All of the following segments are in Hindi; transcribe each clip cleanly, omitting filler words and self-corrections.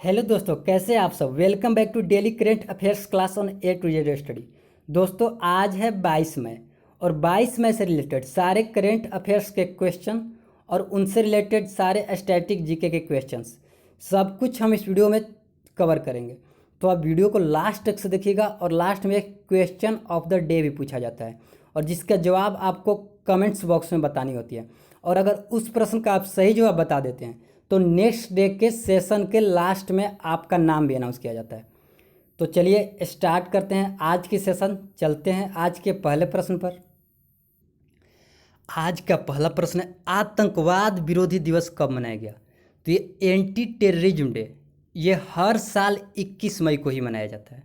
हेलो दोस्तों, कैसे हैं आप सब। Welcome back to daily current affairs class on A to Z study. दोस्तों, आज है 22 मई और 22 मई से रिलेटेड सारे करेंट अफेयर्स के क्वेश्चन और उनसे रिलेटेड सारे स्टैटिक जीके के क्वेश्चंस सब कुछ हम इस वीडियो में कवर करेंगे। तो आप वीडियो को लास्ट तक से देखिएगा और लास्ट में एक क्वेश्चन ऑफ द डे भी पूछा जाता है और जिसका जवाब आपको कमेंट्स बॉक्स में बतानी होती है। और अगर उस प्रश्न का आप सही जवाब बता देते हैं तो नेक्स्ट डे के सेशन के लास्ट में आपका नाम भी अनाउंस किया जाता है। तो चलिए स्टार्ट करते हैं आज की सेशन। चलते हैं आज के पहले प्रश्न पर। आज का पहला प्रश्न है, आतंकवाद विरोधी दिवस कब मनाया गया। तो ये एंटी टेररिज्म डे ये हर साल 21 मई को ही मनाया जाता है।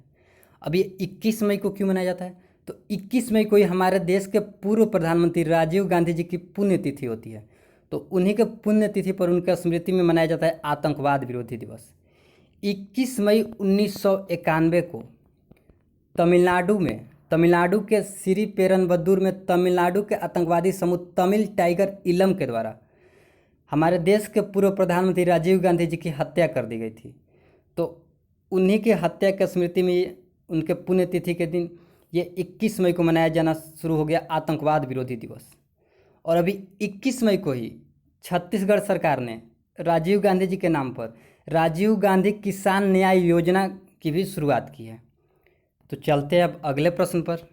अब ये 21 मई को क्यों मनाया जाता है? तो 21 मई को ही हमारे देश के पूर्व प्रधानमंत्री राजीव गांधी जी की पुण्यतिथि होती है। तो उन्हीं के पुण्यतिथि पर उनका स्मृति में मनाया जाता है आतंकवाद विरोधी दिवस। 21 मई 1991 को तमिलनाडु के श्री पेरनबद्दूर में तमिलनाडु के आतंकवादी समूह तमिल टाइगर इलम के द्वारा हमारे देश के पूर्व प्रधानमंत्री राजीव गांधी जी की हत्या कर दी गई थी। तो उन्हीं की हत्या की स्मृति में उनके पुण्यतिथि के दिन ये 21 मई को मनाया जाना शुरू हो गया आतंकवाद विरोधी दिवस। और अभी 21 मई को ही छत्तीसगढ़ सरकार ने राजीव गांधी जी के नाम पर राजीव गांधी किसान न्याय योजना की भी शुरुआत की है। तो चलते हैं अब अगले प्रश्न पर।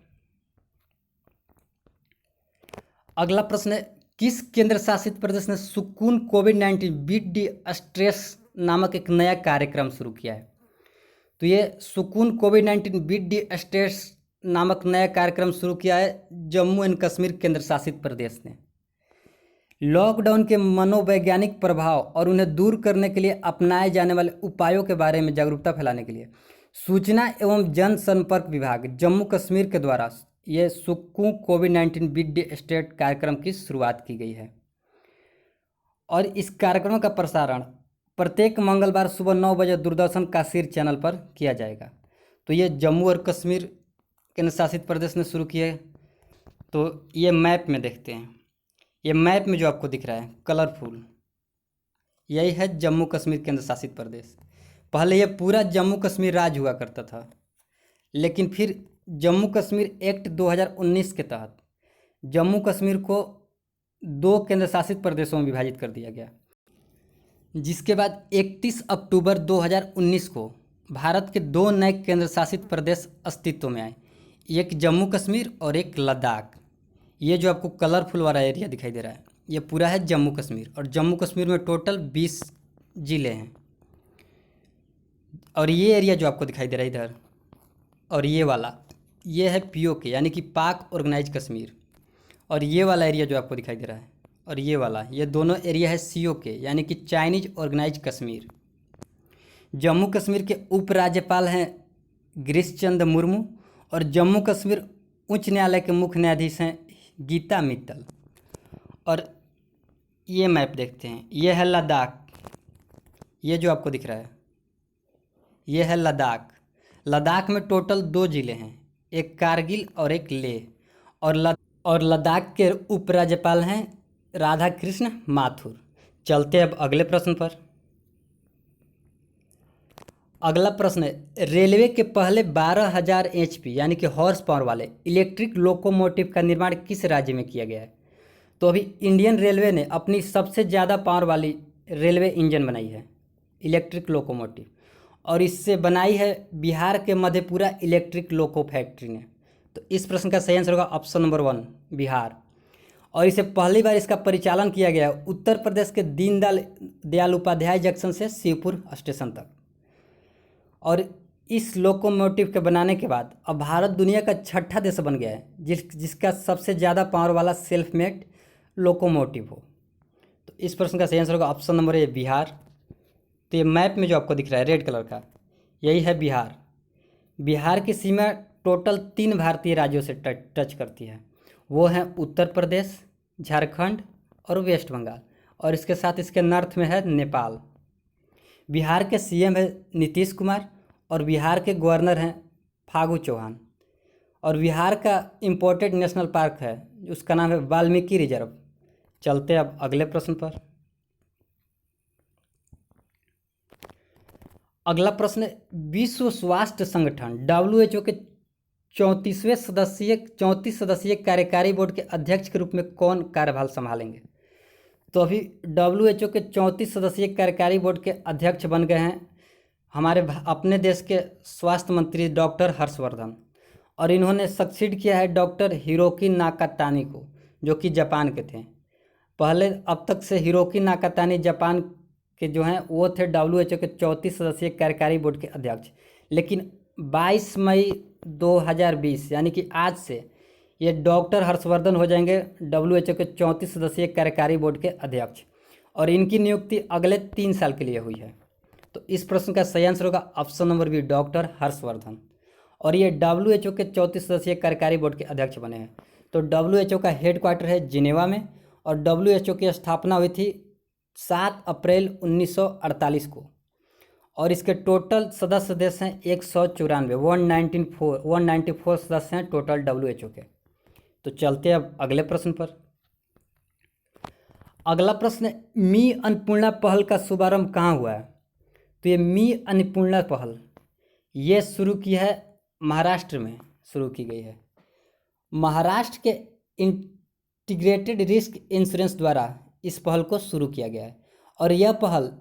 अगला प्रश्न है, किस केंद्र शासित प्रदेश ने सुकून कोविड-19 बीट दी स्ट्रेस नामक एक नया कार्यक्रम शुरू किया है। तो ये सुकून कोविड-19 बीट दी स्ट्रेस नामक नया कार्यक्रम शुरू किया है जम्मू एंड कश्मीर केंद्र शासित प्रदेश ने। लॉकडाउन के मनोवैज्ञानिक प्रभाव और उन्हें दूर करने के लिए अपनाए जाने वाले उपायों के बारे में जागरूकता फैलाने के लिए सूचना एवं जनसंपर्क विभाग जम्मू कश्मीर के द्वारा ये सुकून कोविड-19 बीट दी स्ट्रेस कार्यक्रम की शुरुआत की गई है। और इस कार्यक्रम का प्रसारण प्रत्येक मंगलवार सुबह 9 बजे दूरदर्शन काशीर चैनल पर किया जाएगा। तो ये जम्मू और कश्मीर केंद्र शासित प्रदेश ने शुरू किया है। तो ये मैप में देखते हैं, ये मैप में जो आपको दिख रहा है कलरफुल, यही है जम्मू कश्मीर केंद्र शासित प्रदेश। पहले ये पूरा जम्मू कश्मीर राज्य हुआ करता था, लेकिन फिर जम्मू कश्मीर एक्ट 2019 के तहत जम्मू कश्मीर को 2 केंद्र शासित प्रदेशों में विभाजित कर दिया गया, जिसके बाद 31 अक्टूबर 2019 को भारत के 2 नए केंद्र शासित प्रदेश अस्तित्व में आए, एक जम्मू कश्मीर और एक लद्दाख। ये जो आपको कलरफुल वाला एरिया दिखाई दे रहा है ये पूरा है जम्मू कश्मीर, और जम्मू कश्मीर में टोटल 20 ज़िले हैं। और ये एरिया जो आपको दिखाई दे रहा है इधर और ये वाला, ये है POK यानी कि पाक ऑर्गेनाइज कश्मीर। और ये वाला एरिया जो आपको दिखाई दे रहा है और ये वाला, ये दोनों एरिया है COK यानी कि चाइनीज ऑर्गेनाइज कश्मीर। जम्मू कश्मीर के उपराज्यपाल हैं गिरीश चंद्र मुर्मू और जम्मू कश्मीर उच्च न्यायालय के मुख्य न्यायाधीश हैं गीता मित्तल। और ये मैप देखते हैं, ये है लद्दाख, ये जो आपको दिख रहा है ये है लद्दाख। लद्दाख में टोटल 2 ज़िले हैं, एक कारगिल और एक लेह। और लद्दाख के उपराज्यपाल हैं राधा कृष्ण माथुर। चलते अब अगले प्रश्न पर। अगला प्रश्न है, रेलवे के पहले 12,000 HP यानी कि हॉर्स पावर वाले इलेक्ट्रिक लोकोमोटिव का निर्माण किस राज्य में किया गया है। तो अभी इंडियन रेलवे ने अपनी सबसे ज़्यादा पावर वाली रेलवे इंजन बनाई है इलेक्ट्रिक लोकोमोटिव, और इससे बनाई है बिहार के मधेपुरा इलेक्ट्रिक लोको फैक्ट्री ने। तो इस प्रश्न का सही आंसर होगा ऑप्शन नंबर 1 बिहार। और इसे पहली बार इसका परिचालन किया गया उत्तर प्रदेश के दीनदयाल उपाध्याय जंक्शन से शिवपुर स्टेशन तक। और इस लोकोमोटिव के बनाने के बाद अब भारत दुनिया का 6ठा देश बन गया है जिसका सबसे ज़्यादा पावर वाला सेल्फ मेड लोकोमोटिव हो। तो इस प्रश्न का सही आंसर होगा ऑप्शन नंबर ए बिहार। तो ये मैप में जो आपको दिख रहा है रेड कलर का, यही है बिहार। बिहार की सीमा टोटल 3 भारतीय राज्यों से टच करती है, वो हैं उत्तर प्रदेश, झारखंड और वेस्ट बंगाल। और इसके साथ इसके नॉर्थ में है नेपाल। बिहार के CM है नीतीश कुमार और बिहार के गवर्नर हैं फागू चौहान। और बिहार का इम्पोर्टेड नेशनल पार्क है उसका नाम है वाल्मीकि रिजर्व। चलते अब अगले प्रश्न पर। अगला प्रश्न है, विश्व स्वास्थ्य संगठन WHO के 34 सदस्यीय कार्यकारी बोर्ड के अध्यक्ष के रूप में कौन कार्यभार संभालेंगे? तो अभी WHO के 34 सदस्यीय कार्यकारी बोर्ड के अध्यक्ष बन गए हैं हमारे अपने देश के स्वास्थ्य मंत्री डॉक्टर हर्षवर्धन, और इन्होंने सक्सीड किया है डॉक्टर हिरोकी नाकातानी को, जो कि जापान के थे। पहले अब तक से हिरोकी नाकातानी जापान के जो हैं वो थे WHO के 34 सदस्यीय कार्यकारी बोर्ड के अध्यक्ष, लेकिन 22 मई 2020 यानी कि आज से ये डॉक्टर हर्षवर्धन हो जाएंगे WHO के 34 सदस्यीय कार्यकारी बोर्ड के अध्यक्ष, और इनकी नियुक्ति अगले 3 साल के लिए हुई है। तो इस प्रश्न का सही आंसर होगा option number B, doctor Harshvardhan, और ये WHO के 34 सदस्यीय कार्यकारी बोर्ड के अध्यक्ष बने हैं। तो WHO का हेड क्वार्टर है जिनेवा में, और WHO की स्थापना हुई थी 7 अप्रैल 1948 को, और इसके टोटल सदस्य देश हैं 194 सदस्य हैं टोटल WHO के। तो चलते हैं अब अगले प्रश्न पर। अगला प्रश्न है, मी अन्नपूर्णा पहल का शुभारंभ कहाँ हुआ है? तो ये मी अन्नपूर्णा पहल ये शुरू की है महाराष्ट्र में शुरू की गई है। महाराष्ट्र के इंटीग्रेटेड रिस्क इंश्योरेंस द्वारा इस पहल को शुरू किया गया है, और यह पहल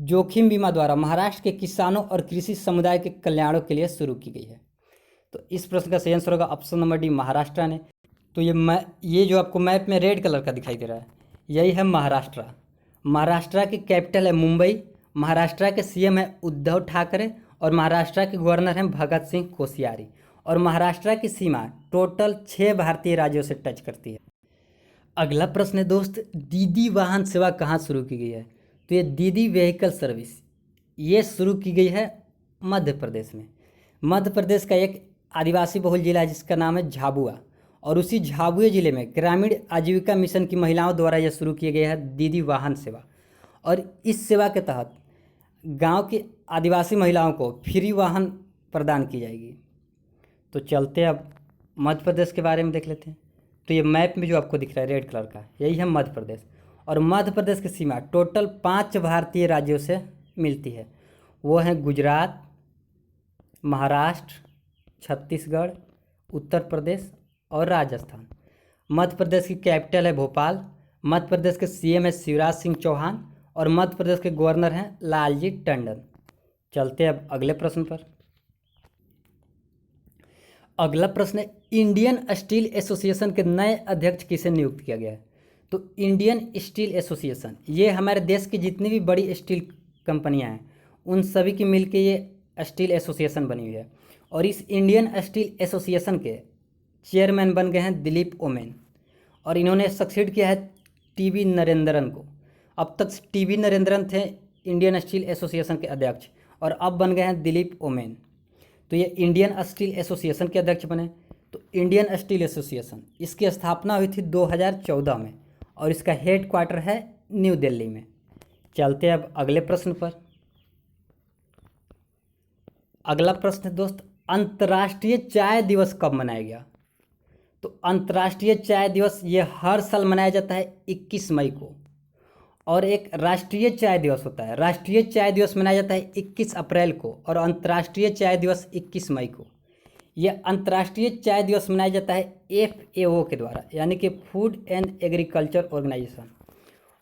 जोखिम बीमा द्वारा महाराष्ट्र के किसानों और कृषि समुदाय के कल्याणों के लिए शुरू की गई है। तो इस प्रश्न का सही आंसर होगा ऑप्शन नंबर डी, महाराष्ट्र ने। तो ये जो आपको मैप में रेड कलर का दिखाई दे रहा है, यही है महाराष्ट्र। महाराष्ट्र की कैपिटल है मुंबई, महाराष्ट्र के CM है उद्धव ठाकरे, और महाराष्ट्र के गवर्नर हैं भगत सिंह कोश्यारी, और महाराष्ट्र की सीमा टोटल 6 भारतीय राज्यों से टच करती है। अगला प्रश्न है दोस्त, दीदी वाहन सेवा कहाँ शुरू की गई है? तो ये दीदी व्हीकल सर्विस ये शुरू की गई है मध्य प्रदेश में। मध्य प्रदेश का एक आदिवासी बहुल जिला है जिसका नाम है झाबुआ, और उसी झाबुआ जिले में ग्रामीण आजीविका मिशन की महिलाओं द्वारा यह शुरू किया गया है दीदी वाहन सेवा, और इस सेवा के तहत गांव की आदिवासी महिलाओं को फ्री वाहन प्रदान की जाएगी। तो चलते अब मध्य प्रदेश के बारे में देख लेते हैं। तो ये मैप में जो आपको दिख रहा है रेड कलर का, यही है मध्य प्रदेश, और मध्य प्रदेश की सीमा टोटल 5 भारतीय राज्यों से मिलती है। वो हैं गुजरात, महाराष्ट्र, छत्तीसगढ़, उत्तर प्रदेश और राजस्थान। मध्य प्रदेश की कैपिटल है भोपाल, मध्य प्रदेश के CM है शिवराज सिंह चौहान, और मध्य प्रदेश के गवर्नर हैं लालजी टंडन। चलते हैं अब अगले प्रश्न पर। अगला प्रश्न है, इंडियन स्टील एसोसिएशन के नए अध्यक्ष किसे नियुक्त किया गया है? तो इंडियन स्टील एसोसिएशन ये हमारे देश की जितनी भी बड़ी स्टील कंपनियां हैं उन सभी की मिलकर ये स्टील एसोसिएशन बनी हुई है, और इस इंडियन स्टील एसोसिएशन के चेयरमैन बन गए हैं दिलीप ओमेन, और इन्होंने सक्सीड किया है TB नरेंद्रन को। अब तक TB नरेंद्रन थे इंडियन स्टील एसोसिएशन के अध्यक्ष, और अब बन गए हैं दिलीप ओमेन। तो ये इंडियन स्टील एसोसिएशन के अध्यक्ष बने। तो इंडियन स्टील एसोसिएशन इसकी स्थापना हुई थी 2014 में, और इसका हेड क्वार्टर है न्यू दिल्ली में। चलते हैं अब अगले प्रश्न पर। अगला प्रश्न है दोस्त, अंतर्राष्ट्रीय चाय दिवस कब मनाया गया? तो अंतर्राष्ट्रीय चाय दिवस ये हर साल मनाया जाता है 21 मई को, और एक राष्ट्रीय चाय दिवस होता है। राष्ट्रीय चाय दिवस मनाया जाता है 21 अप्रैल को, और अंतर्राष्ट्रीय चाय दिवस 21 मई को। यह अंतर्राष्ट्रीय चाय दिवस मनाया जाता है FAO के द्वारा, यानी कि फूड एंड एग्रीकल्चर ऑर्गेनाइजेशन,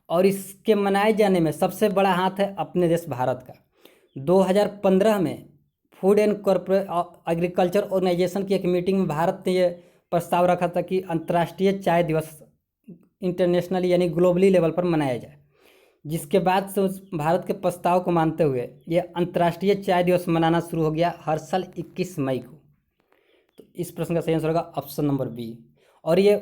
और इसके मनाए जाने में सबसे बड़ा हाथ है अपने देश भारत का। 2015 में फूड एंड एग्रीकल्चर ऑर्गेनाइजेशन की एक मीटिंग में भारत ने यह प्रस्ताव रखा था कि अंतर्राष्ट्रीय चाय दिवस इंटरनेशनली यानी ग्लोबली लेवल पर मनाया जाए, जिसके बाद से उस भारत के प्रस्ताव को मानते हुए ये अंतर्राष्ट्रीय चाय दिवस मनाना शुरू हो गया हर साल 21 मई को। तो इस प्रश्न का सही आंसर होगा ऑप्शन नंबर बी, और ये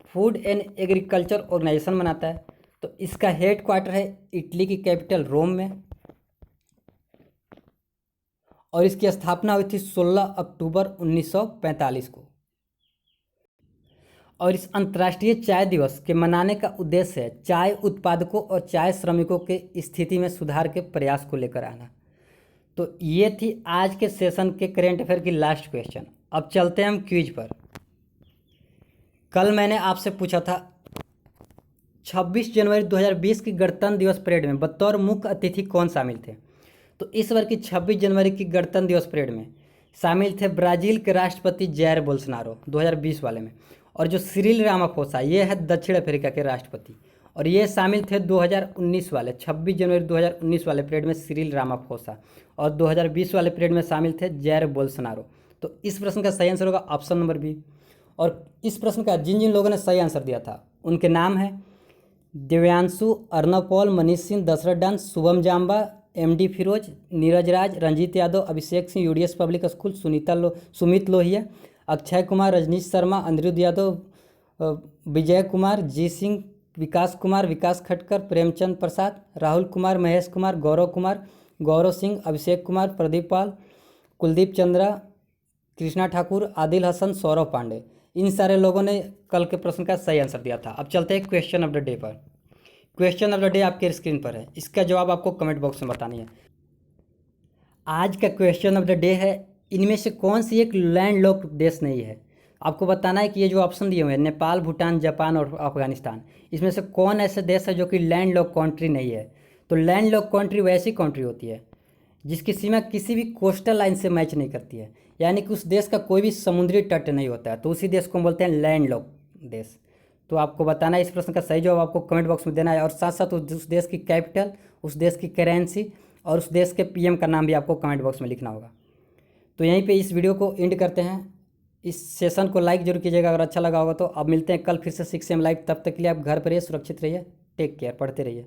फूड एंड एग्रीकल्चर ऑर्गेनाइजेशन मनाता है। तो इसका हेड क्वार्टर है इटली की कैपिटल रोम में, और इसकी स्थापना हुई थी 16 अक्टूबर 1945 को। और इस अंतर्राष्ट्रीय चाय दिवस के मनाने का उद्देश्य है चाय उत्पादकों और चाय श्रमिकों के स्थिति में सुधार के प्रयास को लेकर आना। तो ये थी आज के सेशन के करेंट अफेयर की लास्ट क्वेश्चन। अब चलते हैं हम क्विज पर। कल मैंने आपसे पूछा था 26 जनवरी 2020 की गणतंत्र दिवस परेड में बतौर मुख्य अतिथि कौन शामिल थे? तो इस बार की 26 जनवरी की गणतंत्र दिवस परेड में शामिल थे ब्राज़ील के राष्ट्रपति जैर बोल्सोनारो 2020 वाले में, और जो सिरिल रामाफोसा ये है दक्षिण अफ्रीका के राष्ट्रपति, और ये शामिल थे 2019 वाले 26 जनवरी 2019 वाले परेड में सिरिल रामाफोसा, और 2020 वाले परेड में शामिल थे जैर बोल्सोनारो। तो इस प्रश्न का सही आंसर होगा ऑप्शन नंबर बी। और इस प्रश्न का जिन जिन लोगों ने सही आंसर दिया था उनके नाम है दिव्यांशु, अर्नव पॉल, मनीष सिंह, दशरथ डांस, Shubham Jamba, MD Firoz, Neeraj Raj, Ranjeet Yadav, Abhishek Singh UDS public school, Sumit Lohia, Akshay Kumar, Rajneesh Sharma, Aniruddh Yadav, Vijay Kumar, G Singh, Vikas Kumar, Vikas Khatkar, Premchand Prasad, Rahul Kumar, Mahesh Kumar, Gaurav Singh, Abhishek Kumar, Pradeep Pal, Kuldeep Chandra, Krishna Thakur, Adil Hasan, Saurabh Pandey. इन सारे लोगों ने कल के प्रश्न का सही आंसर दिया था। अब चलते हैं क्वेश्चन ऑफ द डे पर। क्वेश्चन ऑफ द डे आपके स्क्रीन पर है, इसका जवाब आपको कमेंट बॉक्स में बतानी है। आज का क्वेश्चन ऑफ द डे है, इनमें से कौन सी एक लैंड लॉक देश नहीं है। आपको बताना है कि ये जो ऑप्शन दिए हुए हैं नेपाल, भूटान, जापान और अफगानिस्तान, इसमें से कौन ऐसे देश है जो कि लैंड लॉक कंट्री नहीं है। तो लैंड लॉक कंट्री वैसी कंट्री होती है जिसकी सीमा किसी भी कोस्टल लाइन से मैच नहीं करती है, यानी कि उस देश का कोई भी समुद्री तट नहीं होता है, तो उसी देश को हम बोलते हैं लैंड लॉक देश। तो आपको बताना है इस प्रश्न का सही जवाब आपको कमेंट बॉक्स में देना है, और साथ साथ उस देश की कैपिटल, उस देश की करेंसी और उस देश के पीएम का नाम भी आपको कमेंट बॉक्स में लिखना होगा। तो यहीं पे इस वीडियो को एंड करते हैं। इस सेशन को लाइक जरूर कीजिएगा अगर अच्छा लगा होगा तो। अब मिलते हैं कल फिर से 6 AM लाइव। तब तक के लिए आप घर पर रहिए, सुरक्षित रहिए, टेक केयर, पढ़ते रहिए।